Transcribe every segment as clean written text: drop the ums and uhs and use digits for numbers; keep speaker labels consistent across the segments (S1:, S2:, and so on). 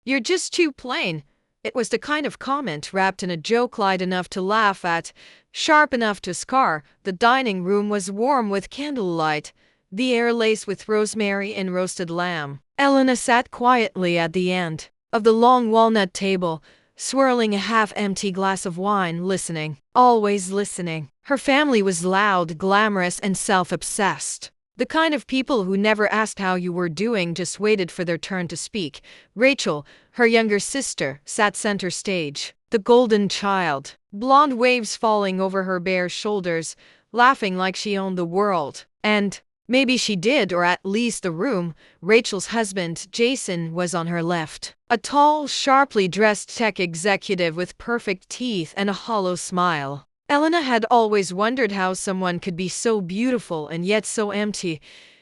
S1: You're just too plain. It was the kind of comment wrapped in a joke light enough to laugh at, sharp enough to scar. The dining room was warm with candlelight, the air laced with rosemary and roasted lamb. Elena sat quietly at the end of the long walnut table, swirling a half-empty glass of wine, listening. Always listening. Her family was loud, glamorous, and self-obsessed. The kind of people who never asked how you were doing, just waited for their turn to speak. Rachel, her younger sister, sat center stage. The golden child. Blonde waves falling over her bare shoulders, laughing like she owned the world. And maybe she did, or at least the room. Rachel's husband, Jason, was on her left. A tall, sharply dressed tech executive with perfect teeth and a hollow smile. Elena had always wondered how someone could be so beautiful and yet so empty.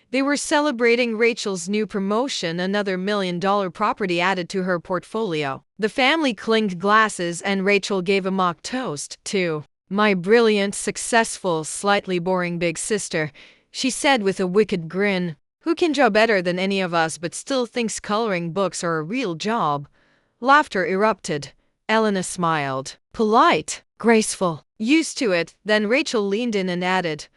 S1: They were celebrating Rachel's new promotion, another $1 million property added to her portfolio. The family clinked glasses and Rachel gave a mock toast to "My brilliant, successful, slightly boring big sister," she said with a wicked grin. "Who can draw better than any of us but still thinks coloring books are a real job?" Laughter erupted. Elena smiled. Polite, graceful, used to it. Then Rachel leaned in and added,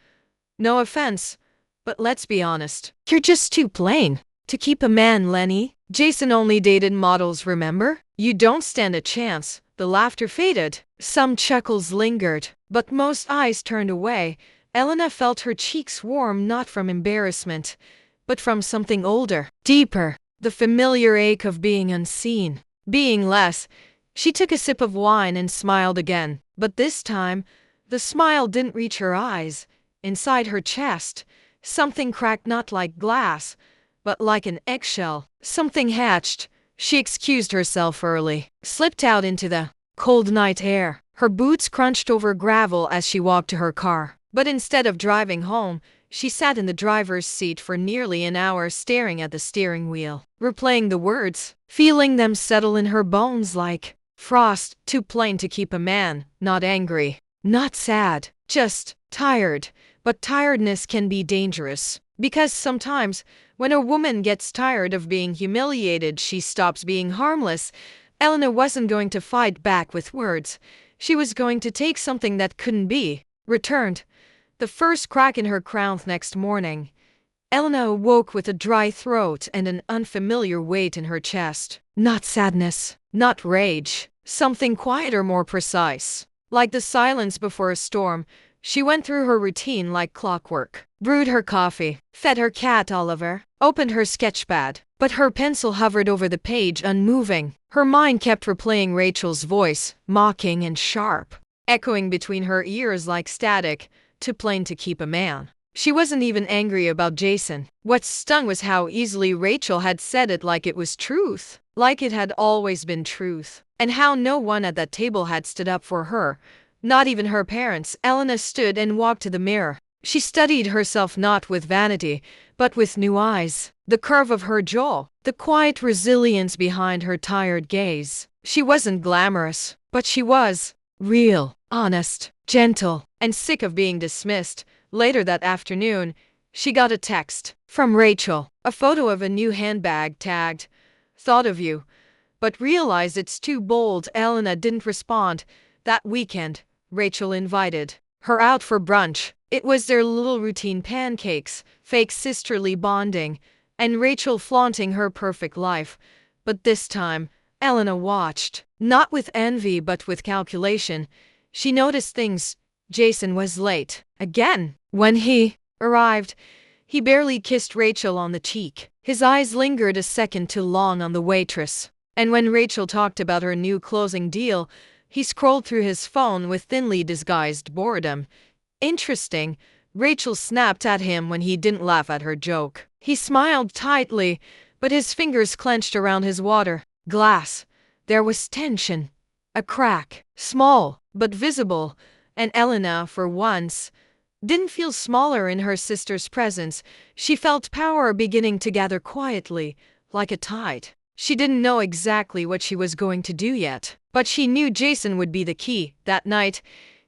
S1: "No offense, but let's be honest. You're just too plain to keep a man, Lenny. Jason only dated models, remember? You don't stand a chance." The laughter faded. Some chuckles lingered, but most eyes turned away. Elena felt her cheeks warm, not from embarrassment, but from something older, deeper, the familiar ache of being unseen, being less. She took a sip of wine and smiled again, but this time, the smile didn't reach her eyes. Inside her chest, something cracked, not like glass, but like an eggshell. Something hatched. She excused herself early, slipped out into the cold night air. Her boots crunched over gravel as she walked to her car. But instead of driving home, she sat in the driver's seat for nearly an hour, staring at the steering wheel, replaying the words, feeling them settle in her bones like frost. Too plain to keep a man. Not angry, not sad, just tired. But tiredness can be dangerous, because sometimes when a woman gets tired of being humiliated, she stops being harmless. Elena wasn't going to fight back with words. She was going to take something that couldn't be returned. The first crack in her crown. Next morning, Elena awoke with a dry throat and an unfamiliar weight in her chest. Not sadness, not rage, something quieter, more precise. Like the silence before a storm, she went through her routine like clockwork. Brewed her coffee, fed her cat Oliver, opened her sketchpad, but her pencil hovered over the page unmoving. Her mind kept replaying Rachel's voice, mocking and sharp, echoing between her ears like static. Too plain to keep a man. She wasn't even angry about Jason. What stung was how easily Rachel had said it, like it was truth, like it had always been truth, and how no one at that table had stood up for her, not even her parents. Elena stood and walked to the mirror. She studied herself, not with vanity, but with new eyes. The curve of her jaw, the quiet resilience behind her tired gaze. She wasn't glamorous, but she was real, honest, gentle, and sick of being dismissed. Later that afternoon, she got a text from Rachel, a photo of a new handbag tagged, "Thought of you," but realized it's too bold. Elena didn't respond. That weekend, Rachel invited her out for brunch. It was their little routine: pancakes, fake sisterly bonding, and Rachel flaunting her perfect life. But this time, Elena watched, not with envy but with calculation. She noticed things. Jason was late again. When he arrived, he barely kissed Rachel on the cheek. His eyes lingered a second too long on the waitress. And when Rachel talked about her new closing deal, he scrolled through his phone with thinly disguised boredom. Interesting, Rachel snapped at him when he didn't laugh at her joke. He smiled tightly, but his fingers clenched around his water glass. There was tension, a crack, small but visible, and Elena, for once, didn't feel smaller in her sister's presence. She felt power beginning to gather quietly, like a tide. She didn't know exactly what she was going to do yet, but she knew Jason would be the key. That night,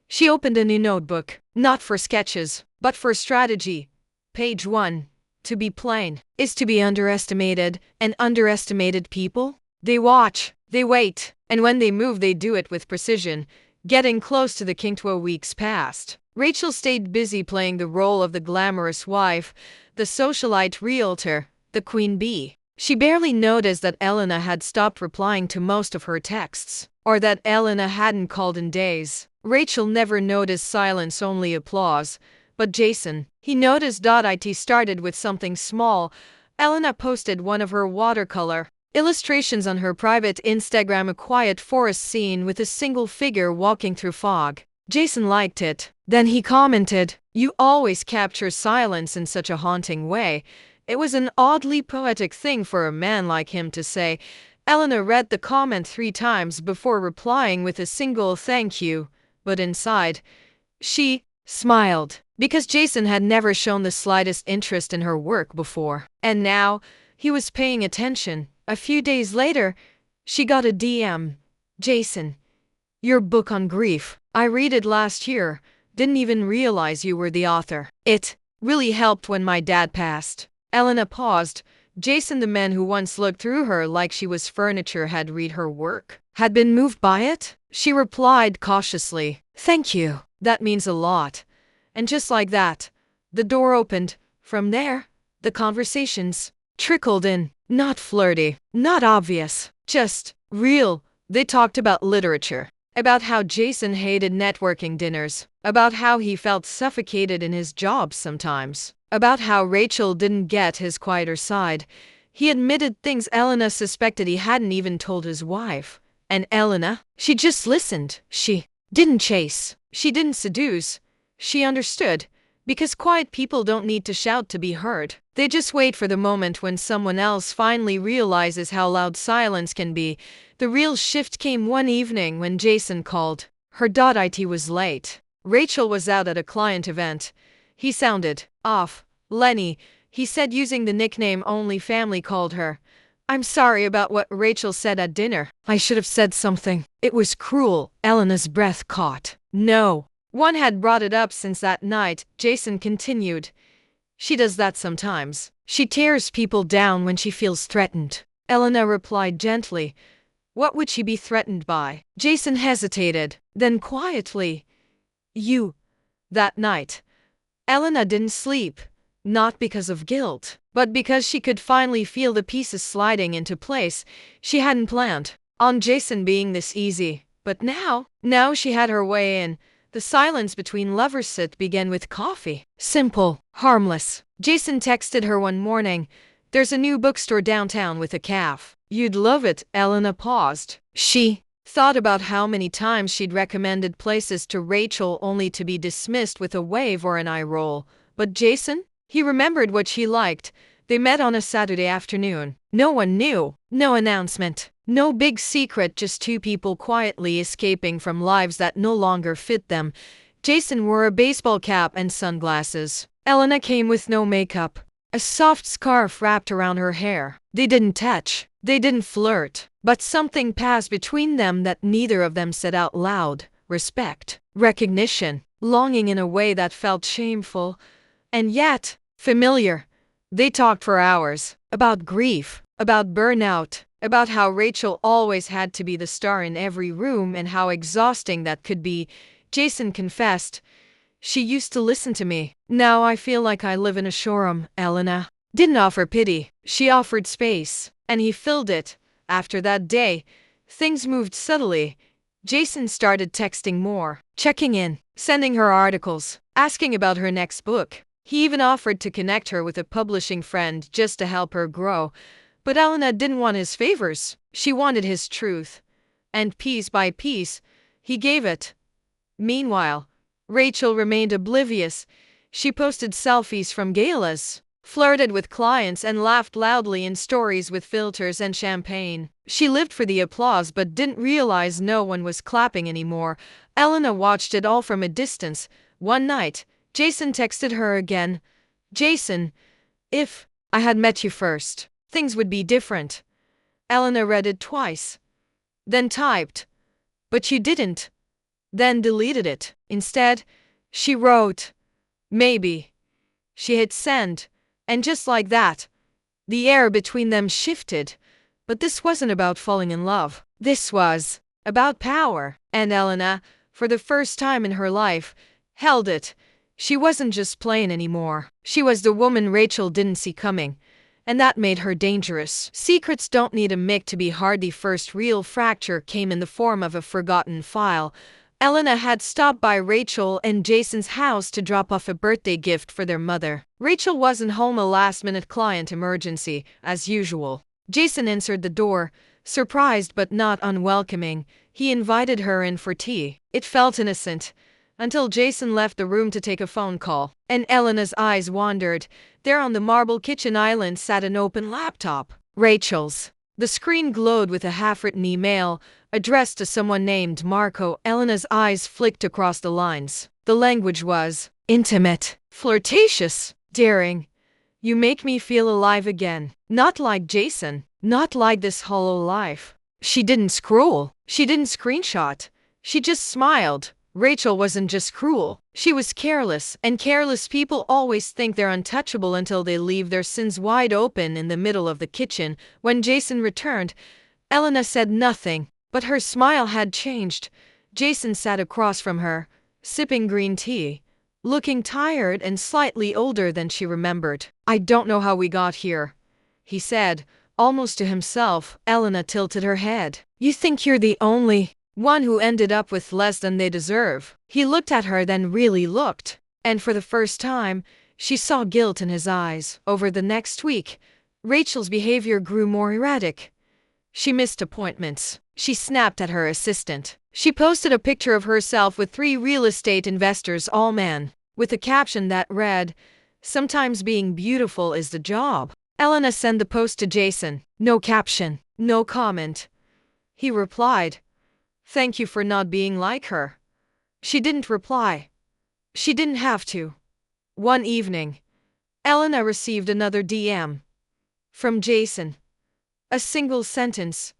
S1: she opened a new notebook, not for sketches, but for strategy. Page 1. To be plain is to be underestimated, and underestimated people They watch, they wait, and when they move, they do it with precision, getting close to the king. 2 weeks passed. Rachel stayed busy playing the role of the glamorous wife, the socialite realtor, the queen bee. She barely noticed that Elena had stopped replying to most of her texts, or that Elena hadn't called in days. Rachel never noticed silence, only applause. But Jason, he noticed. It started with something small. Elena posted one of her watercolor illustrations on her private Instagram, a quiet forest scene with a single figure walking through fog. Jason liked it. Then he commented, "You always capture silence in such a haunting way." It was an oddly poetic thing for a man like him to say. Elena read the comment 3 times before replying with a single thank you, but inside, she smiled, because Jason had never shown the slightest interest in her work before. And now, he was paying attention. A few days later, she got a DM. "Jason, your book on grief. I read it last year. Didn't even realize you were the author. It really helped when my dad passed." Elena paused. Jason, the man who once looked through her like she was furniture, had read her work, had been moved by it. She replied cautiously, "Thank you. That means a lot." And just like that, the door opened. From there, the conversations trickled in. Not flirty, not obvious, just real. They talked about literature, about how Jason hated networking dinners, about how he felt suffocated in his job sometimes, about how Rachel didn't get his quieter side. He admitted things Elena suspected he hadn't even told his wife. And Elena, she just listened. She didn't chase. She didn't seduce. She understood. Because quiet people don't need to shout to be heard. They just wait for the moment when someone else finally realizes how loud silence can be. The real shift came one evening when Jason called her. It was late. Rachel was out at a client event. He sounded off. "Lenny," he said, using the nickname only family called her. "I'm sorry about what Rachel said at dinner. I should have said something. It was cruel." Elena's breath caught. No one had brought it up since that night. Jason continued, "She does that sometimes. She tears people down when she feels threatened." Elena replied gently, "What would she be threatened by?" Jason hesitated, then quietly, "You." That night, Elena didn't sleep, not because of guilt, but because she could finally feel the pieces sliding into place. She hadn't planned on Jason being this easy, but now she had her way in. The silence between lovers began with coffee. Simple, harmless. Jason texted her one morning, "There's a new bookstore downtown with a cafe. You'd love it." Elena paused. She thought about how many times she'd recommended places to Rachel only to be dismissed with a wave or an eye roll. But Jason? He remembered what she liked. They met on a Saturday afternoon. No one knew. No announcement. No big secret, just two people quietly escaping from lives that no longer fit them. Jason wore a baseball cap and sunglasses. Elena came with no makeup, a soft scarf wrapped around her hair. They didn't touch. They didn't flirt. But something passed between them that neither of them said out loud. Respect, recognition, longing in a way that felt shameful, and yet familiar. They talked for hours about grief, about burnout, about how Rachel always had to be the star in every room and how exhausting that could be. Jason confessed, "She used to listen to me. Now I feel like I live in a showroom." Elena didn't offer pity. She offered space, and he filled it. After that day, things moved subtly. Jason started texting more, checking in, sending her articles, asking about her next book. He even offered to connect her with a publishing friend just to help her grow. But Elena didn't want his favors. She wanted his truth. And piece by piece, he gave it. Meanwhile, Rachel remained oblivious. She posted selfies from galas, flirted with clients, and laughed loudly in stories with filters and champagne. She lived for the applause but didn't realize no one was clapping anymore. Elena watched it all from a distance. One night, Jason texted her again. "Jason, if I had met you first, things would be different." Elena read it twice, then typed, "But you didn't." Then deleted it. Instead, she wrote, "Maybe." She hit send, and just like that, the air between them shifted. But this wasn't about falling in love. This was about power. And Elena, for the first time in her life, held it. She wasn't just plain anymore. She was the woman Rachel didn't see coming. And that made her dangerous. Secrets don't need a mic to be hard. The first real fracture came in the form of a forgotten file. Elena had stopped by Rachel and Jason's house to drop off a birthday gift for their mother. Rachel wasn't home, a last-minute client emergency, as usual. Jason answered the door, surprised but not unwelcoming. He invited her in for tea. It felt innocent, until Jason left the room to take a phone call. And Elena's eyes wandered. There on the marble kitchen island sat an open laptop. Rachel's. The screen glowed with a half-written email addressed to someone named Marco. Elena's eyes flicked across the lines. The language was intimate, flirtatious, daring. You make me feel alive again. Not like Jason. Not like this hollow life. She didn't scroll. She didn't screenshot. She just smiled. Rachel wasn't just cruel. She was careless, and careless people always think they're untouchable until they leave their sins wide open in the middle of the kitchen. When Jason returned, Elena said nothing, but her smile had changed. Jason sat across from her, sipping green tea, looking tired and slightly older than she remembered. I don't know how we got here, he said, almost to himself. Elena tilted her head. You think you're the only one who ended up with less than they deserve? He looked at her, then really looked. And for the first time, she saw guilt in his eyes. Over the next week, Rachel's behavior grew more erratic. She missed appointments. She snapped at her assistant. She posted a picture of herself with 3 real estate investors, all men, with a caption that read, "Sometimes being beautiful is the job." Elena sent the post to Jason. No caption, no comment. He replied, "Thank you for not being like her." She didn't reply. She didn't have to. One evening, Elena received another DM from Jason. A single sentence.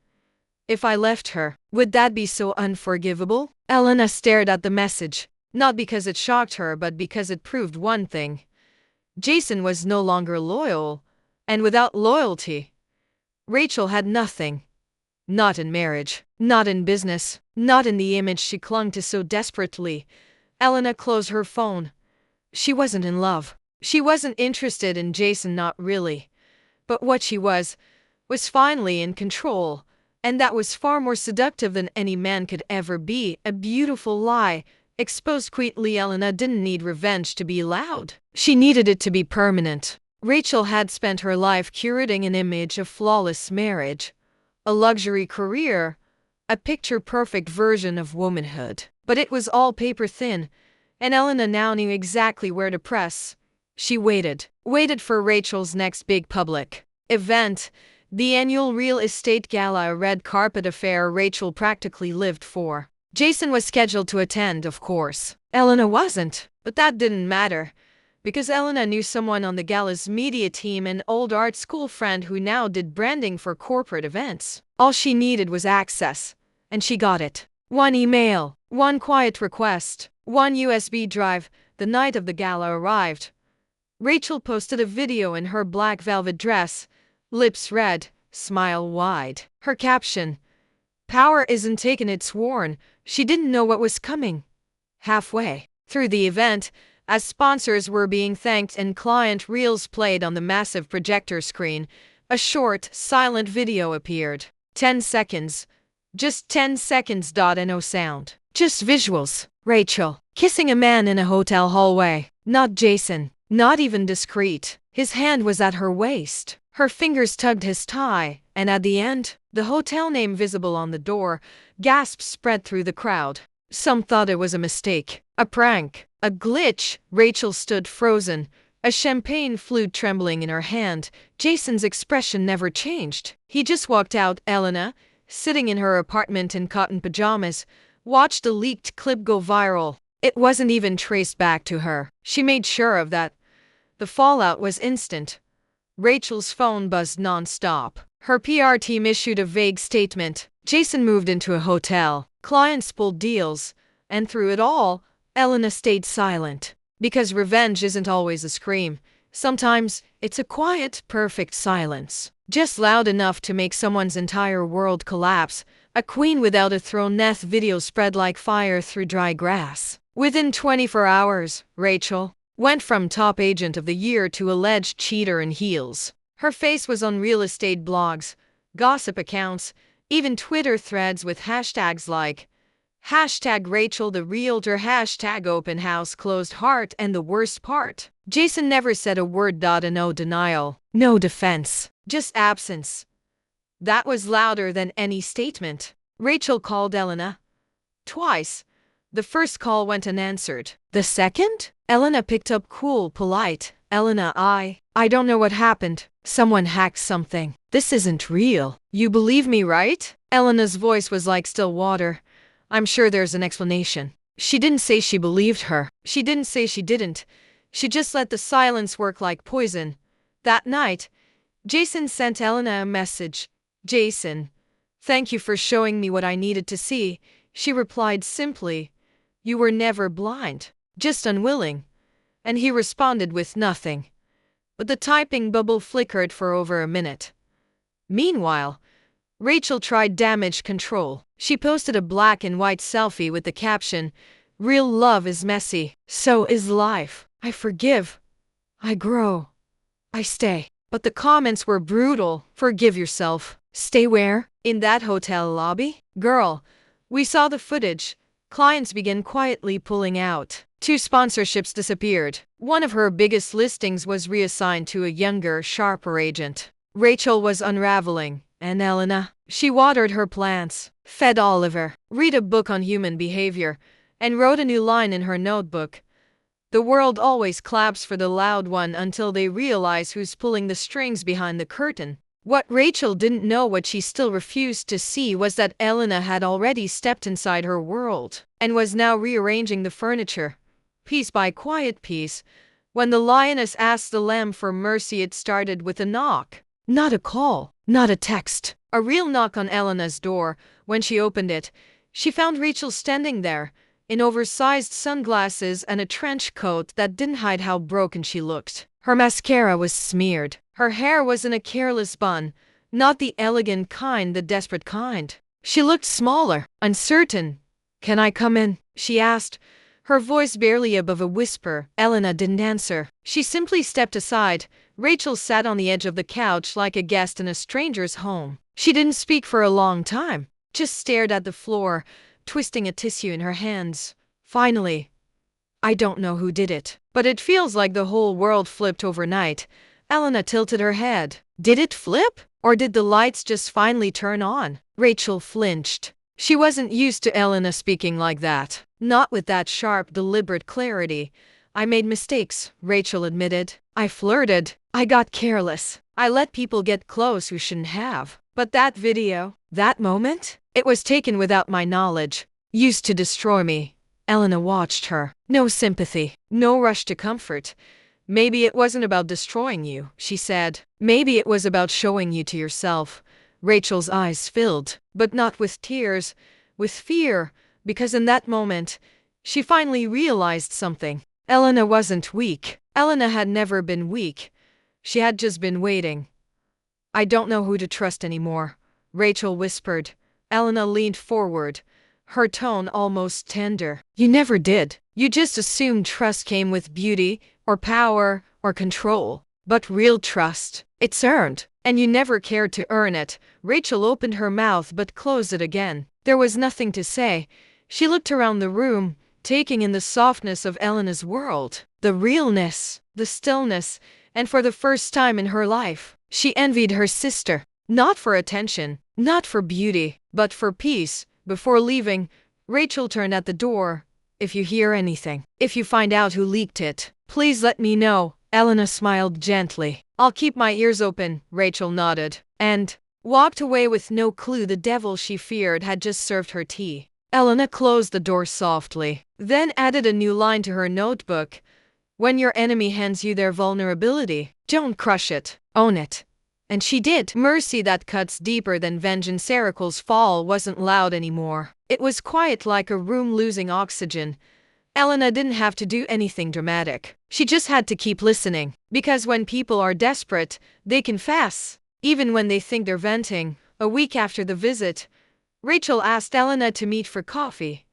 S1: If I left her, would that be so unforgivable? Elena stared at the message, not because it shocked her, but because it proved one thing. Jason was no longer loyal, and without loyalty, Rachel had nothing. Not in marriage, not in business, not in the image she clung to so desperately. Elena closed her phone. She wasn't in love. She wasn't interested in Jason, not really. But what she was finally in control, and that was far more seductive than any man could ever be. A beautiful lie, exposed quietly. Elena didn't need revenge to be loud. She needed it to be permanent. Rachel had spent her life curating an image of flawless marriage, a luxury career, a picture-perfect version of womanhood. But it was all paper thin, and Elena now knew exactly where to press. She waited for Rachel's next big public event, the annual real estate gala, a red carpet affair Rachel practically lived for. Jason was scheduled to attend, of course. Elena wasn't, but that didn't matter, because Elena knew someone on the gala's media team, an old art school friend who now did branding for corporate events. All she needed was access, and she got it. One email, one quiet request, one USB drive. The night of the gala arrived. Rachel posted a video in her black velvet dress, lips red, smile wide. Her caption, "Power isn't taken, it's worn." She didn't know what was coming. Halfway through the event, as sponsors were being thanked and client reels played on the massive projector screen, a short, silent video appeared. 10 seconds. Just 10 seconds. No sound. Just visuals. Rachel kissing a man in a hotel hallway. Not Jason. Not even discreet. His hand was at her waist. Her fingers tugged his tie, and at the end, the hotel name visible on the door. Gasps spread through the crowd. Some thought it was a mistake, a prank, a glitch. Rachel stood frozen, a champagne flute trembling in her hand. Jason's expression never changed. He just walked out. Elena, sitting in her apartment in cotton pajamas, watched a leaked clip go viral. It wasn't even traced back to her. She made sure of that. The fallout was instant. Rachel's phone buzzed non-stop. Her PR team issued a vague statement. Jason moved into a hotel. Clients pulled deals. And through it all, Elena stayed silent. Because revenge isn't always a scream. Sometimes, it's a quiet, perfect silence. Just loud enough to make someone's entire world collapse. A queen without a throne. Video spread like fire through dry grass. Within 24 hours, Rachel went from top agent of the year to alleged cheater in heels. Her face was on real estate blogs, gossip accounts, even Twitter threads with hashtags like hashtag Rachel the Realtor, hashtag open house closed heart, and the worst part, Jason never said a word. No denial, no defense, just absence. That was louder than any statement. Rachel called Elena twice. The first call went unanswered. The second? Elena picked up, cool, polite. Elena, I don't know what happened. Someone hacked something. This isn't real. You believe me, right? Elena's voice was like still water. I'm sure there's an explanation. She didn't say she believed her. She didn't say she didn't. She just let the silence work like poison. That night, Jason sent Elena a message. Jason, thank you for showing me what I needed to see. She replied simply, you were never blind, just unwilling. And he responded with nothing. But the typing bubble flickered for over a minute. Meanwhile, Rachel tried damage control. She posted a black and white selfie with the caption, real love is messy, so is life. I forgive. I grow. I stay. But the comments were brutal. Forgive yourself. Stay where? In that hotel lobby? Girl, we saw the footage. Clients began quietly pulling out. 2 sponsorships disappeared. One of her biggest listings was reassigned to a younger, sharper agent. Rachel was unraveling. And Elena? She watered her plants, fed Oliver, read a book on human behavior, and wrote a new line in her notebook. The world always claps for the loud one until they realize who's pulling the strings behind the curtain. What Rachel didn't know, what she still refused to see, was that Elena had already stepped inside her world and was now rearranging the furniture, piece by quiet piece. When the lioness asked the lamb for mercy, it started with a knock. Not a call, not a text. A real knock on Elena's door. When she opened it, she found Rachel standing there, in oversized sunglasses and a trench coat that didn't hide how broken she looked. Her mascara was smeared. Her hair was in a careless bun, not the elegant kind, the desperate kind. She looked smaller, uncertain. Can I come in? She asked, her voice barely above a whisper. Elena didn't answer. She simply stepped aside. Rachel sat on the edge of the couch like a guest in a stranger's home. She didn't speak for a long time, just stared at the floor, twisting a tissue in her hands. Finally, I don't know who did it, but it feels like the whole world flipped overnight. Elena tilted her head. Did it flip? Or did the lights just finally turn on? Rachel flinched. She wasn't used to Elena speaking like that. Not with that sharp, deliberate clarity. I made mistakes, Rachel admitted. I flirted. I got careless. I let people get close who shouldn't have. But that video, that moment, it was taken without my knowledge. Used to destroy me. Elena watched her. No sympathy. No rush to comfort. Maybe it wasn't about destroying you, she said. Maybe it was about showing you to yourself. Rachel's eyes filled, but not with tears, with fear, because in that moment, she finally realized something. Elena wasn't weak. Elena had never been weak. She had just been waiting. I don't know who to trust anymore, Rachel whispered. Elena leaned forward, her tone almost tender. You never did. You just assumed trust came with beauty, or power, or control. But real trust, it's earned. And you never cared to earn it. Rachel opened her mouth but closed it again. There was nothing to say. She looked around the room, taking in the softness of Elena's world, the realness, the stillness, and for the first time in her life, she envied her sister. Not for attention, not for beauty, but for peace. Before leaving, Rachel turned at the door. If you hear anything, if you find out who leaked it, please let me know. Elena smiled gently. I'll keep my ears open, Rachel nodded, and walked away with no clue the devil she feared had just served her tea. Elena closed the door softly, then added a new line to her notebook. When your enemy hands you their vulnerability, don't crush it, own it. And she did. Mercy that cuts deeper than vengeance. Ericle's fall wasn't loud anymore. It was quiet, like a room losing oxygen. Elena didn't have to do anything dramatic. She just had to keep listening. Because when people are desperate, they confess. even when they think they're venting. A week after the visit, Rachel asked Elena to meet for coffee.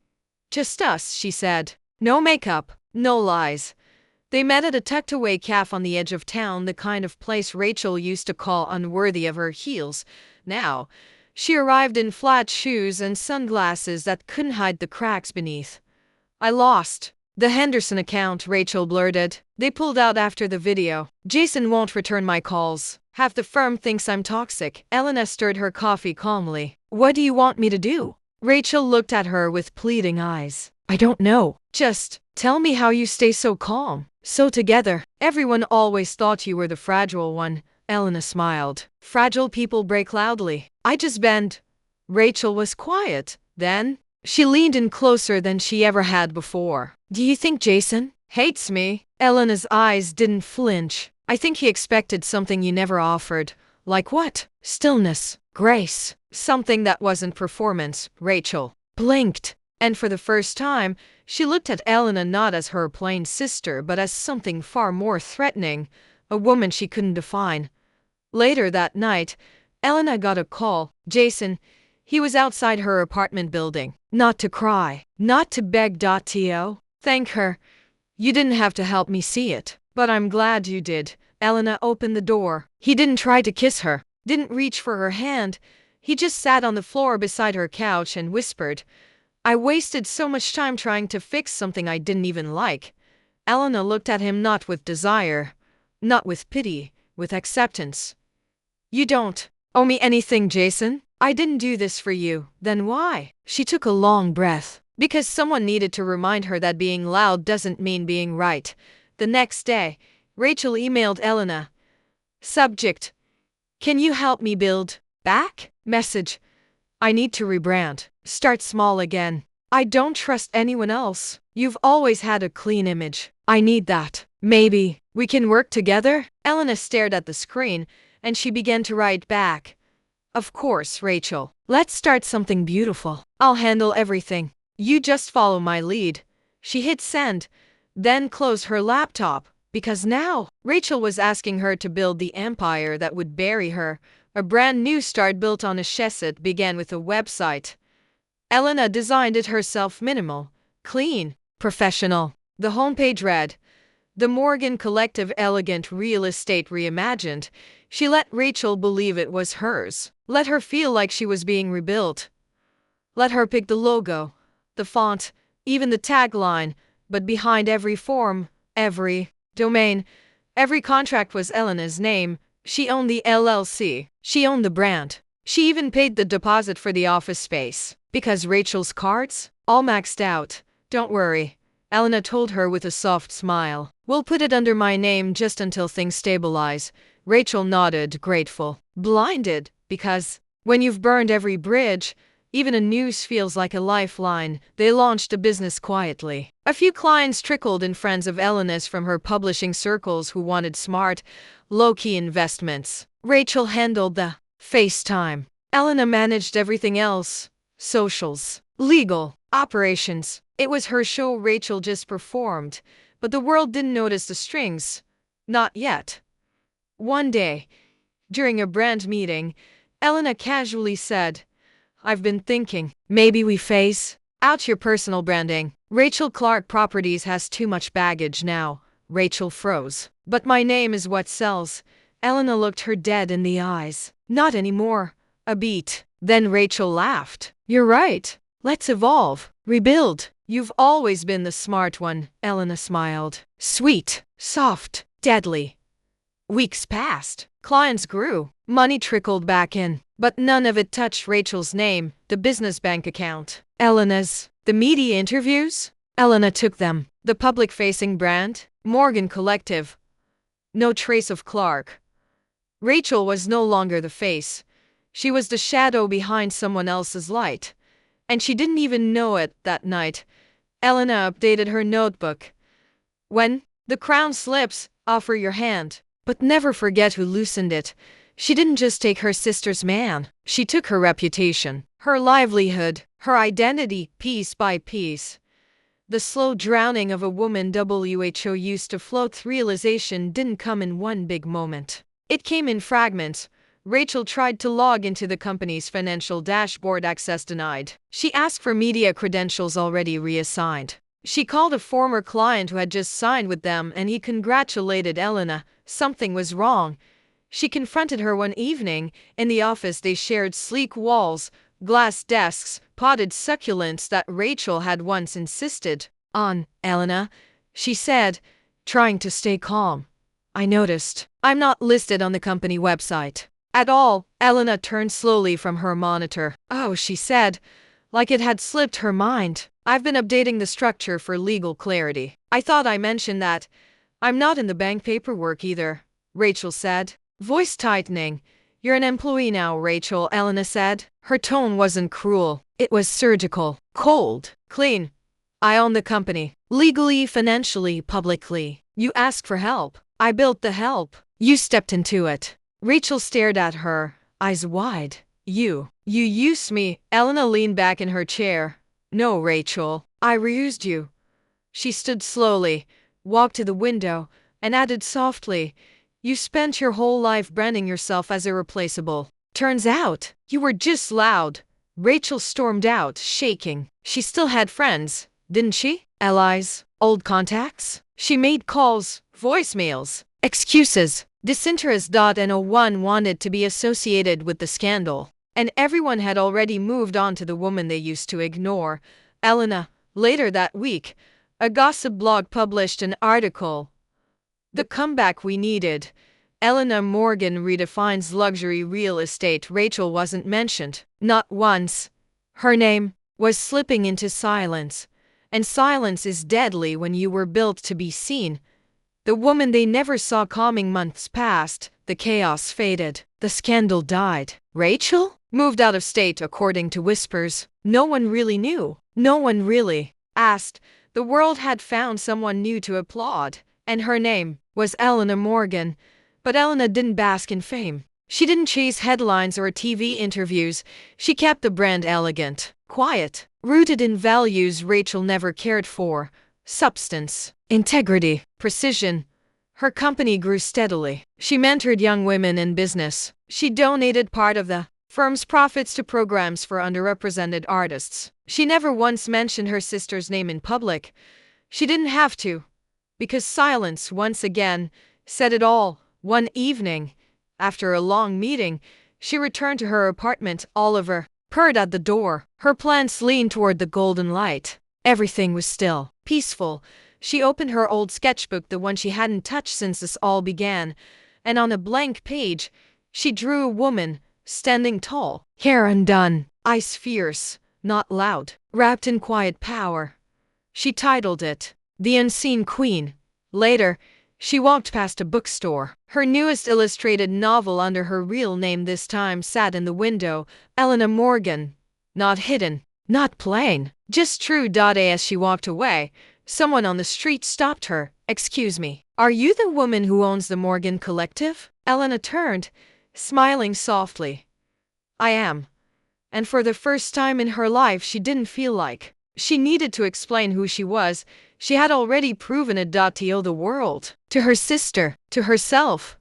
S1: Just us, she said. No makeup, no lies. They met at a tucked-away cafe on the edge of town, the kind of place Rachel used to call unworthy of her heels. Now, she arrived in flat shoes and sunglasses that couldn't hide the cracks beneath. I lost the Henderson account, Rachel blurted. They pulled out after the video. Jason won't return my calls. Half the firm thinks I'm toxic. Elena stirred her coffee calmly. What do you want me to do? Rachel looked at her with pleading eyes. I don't know. Just tell me how you stay so calm, so together. Everyone always thought you were the fragile one. Elena smiled. Fragile people break loudly. I just bend. Rachel was quiet. Then she leaned in closer than she ever had before. Do you think Jason hates me? Elena's eyes didn't flinch. I think he expected something you never offered. Like what? Stillness, grace, something that wasn't performance. Rachel blinked, and for the first time, she looked at Elena not as her plain sister but as something far more threatening, a woman she couldn't define. Later that night, Elena got a call. Jason, he was outside her apartment building. Not to cry, not to beg. To thank her. You didn't have to help me see it, but I'm glad you did. Elena opened the door. He didn't try to kiss her, didn't reach for her hand. He just sat on the floor beside her couch and whispered, I wasted so much time trying to fix something I didn't even like. Elena looked at him not with desire, not with pity, with acceptance. You don't owe me anything, Jason. I didn't do this for you. Then why? She took a long breath. Because someone needed to remind her that being loud doesn't mean being right. The next day, Rachel emailed Elena. Subject: Can you help me build back? Message: I need to rebrand. Start small again. I don't trust anyone else. You've always had a clean image. I need that. Maybe we can work together? Elena stared at the screen, and she began to write back. Of course, Rachel. Let's start something beautiful. I'll handle everything. You just follow my lead. She hit send, then closed her laptop, because now Rachel was asking her to build the empire that would bury her. A brand new start built on a chassis began with a website. Elena designed it herself, minimal, clean, professional. The homepage read, The Morgan Collective, Elegant Real Estate Reimagined. She let Rachel believe it was hers. Let her feel like she was being rebuilt. Let her pick the logo, the font, even the tagline, but behind every form, every domain, every contract was Elena's name. She owned the LLC. She owned the brand. She even paid the deposit for the office space. Because Rachel's cards? All maxed out. Don't worry, Elena told her with a soft smile. We'll put it under my name just until things stabilize. Rachel nodded, grateful. Blinded, because when you've burned every bridge, even a noose feels like a lifeline. They launched a business quietly. A few clients trickled in, friends of Elena's from her publishing circles who wanted smart, low-key investments. Rachel handled the FaceTime. Elena managed everything else. Socials, legal, operations. It was her show. Rachel just performed, but the world didn't notice the strings. Not yet. One day, during a brand meeting, Elena casually said, I've been thinking, maybe we phase out your personal branding. Rachel Clark Properties has too much baggage now. Rachel froze. But my name is what sells. Elena looked her dead in the eyes. Not anymore. A beat. Then Rachel laughed. You're right. Let's evolve. Rebuild. You've always been the smart one. Elena smiled. Sweet. Soft. Deadly. Weeks passed. Clients grew. Money trickled back in. But none of it touched Rachel's name, the business bank account. Elena's. The media interviews? Elena took them. The public-facing brand? Morgan Collective. No trace of Clark. Rachel was no longer the face. She was the shadow behind someone else's light. And she didn't even know it. That night, Elena updated her notebook. When the crown slips, offer your hand. But never forget who loosened it. She didn't just take her sister's man. She took her reputation, her livelihood, her identity, piece by piece. The slow drowning of a woman WHO used to float. Realization didn't come in one big moment. It came in fragments. Rachel tried to log into the company's financial dashboard, access denied. She asked for media credentials already reassigned. She called a former client who had just signed with them and he congratulated Elena. Something was wrong. She confronted her one evening. In the office they shared sleek walls, glass desks, potted succulents that Rachel had once insisted on. Elena, she said, trying to stay calm. I noticed. I'm not listed on the company website at all. Elena turned slowly from her monitor. Oh, she said, like it had slipped her mind. I've been updating the structure for legal clarity. I thought I mentioned that. I'm not in the bank paperwork either, Rachel said, voice tightening. You're an employee now, Rachel, Elena said. Her tone wasn't cruel. It was surgical, cold, clean. I own the company. Legally, financially, publicly. You asked for help. I built the help. You stepped into it. Rachel stared at her, eyes wide. You used me. Elena leaned back in her chair. No, Rachel, I reused you. She stood slowly, walked to the window, and added softly, you spent your whole life branding yourself as irreplaceable. Turns out, you were just loud. Rachel stormed out, shaking. She still had friends, didn't she? Allies, old contacts? She made calls, voicemails, excuses, disinterest. No one wanted to be associated with the scandal. And everyone had already moved on to the woman they used to ignore. Elena, later that week, a gossip blog published an article. The comeback we needed. Elena Morgan redefines luxury real estate. Rachel wasn't mentioned, not once. Her name was slipping into silence. And silence is deadly when you were built to be seen. The woman they never saw coming. Months passed, the chaos faded, the scandal died. Rachel moved out of state according to whispers. No one really knew. No one really asked. The world had found someone new to applaud, and her name was Elena Morgan. But Elena didn't bask in fame. She didn't chase headlines or TV interviews. She kept the brand elegant, quiet, rooted in values Rachel never cared for: substance, integrity, precision. Her company grew steadily. She mentored young women in business. She donated part of the firm's profits to programs for underrepresented artists. She never once mentioned her sister's name in public. She didn't have to, because silence once again said it all. One evening, after a long meeting, she returned to her apartment. Oliver purred at the door. Her plants leaned toward the golden light. Everything was still, peaceful. She opened her old sketchbook, the one she hadn't touched since this all began, and on a blank page, she drew a woman, standing tall, hair undone, eyes fierce, not loud, wrapped in quiet power. She titled it, The Unseen Queen. Later, she walked past a bookstore. Her newest illustrated novel under her real name this time sat in the window. Elena Morgan. Not hidden, not plain, just true. As she walked away, someone on the street stopped her. Excuse me, are you the woman who owns the Morgan Collective? Elena turned, smiling softly. I am. And for the first time in her life she didn't feel like she needed to explain who she was. She had already proven it. To the world, to her sister, to herself.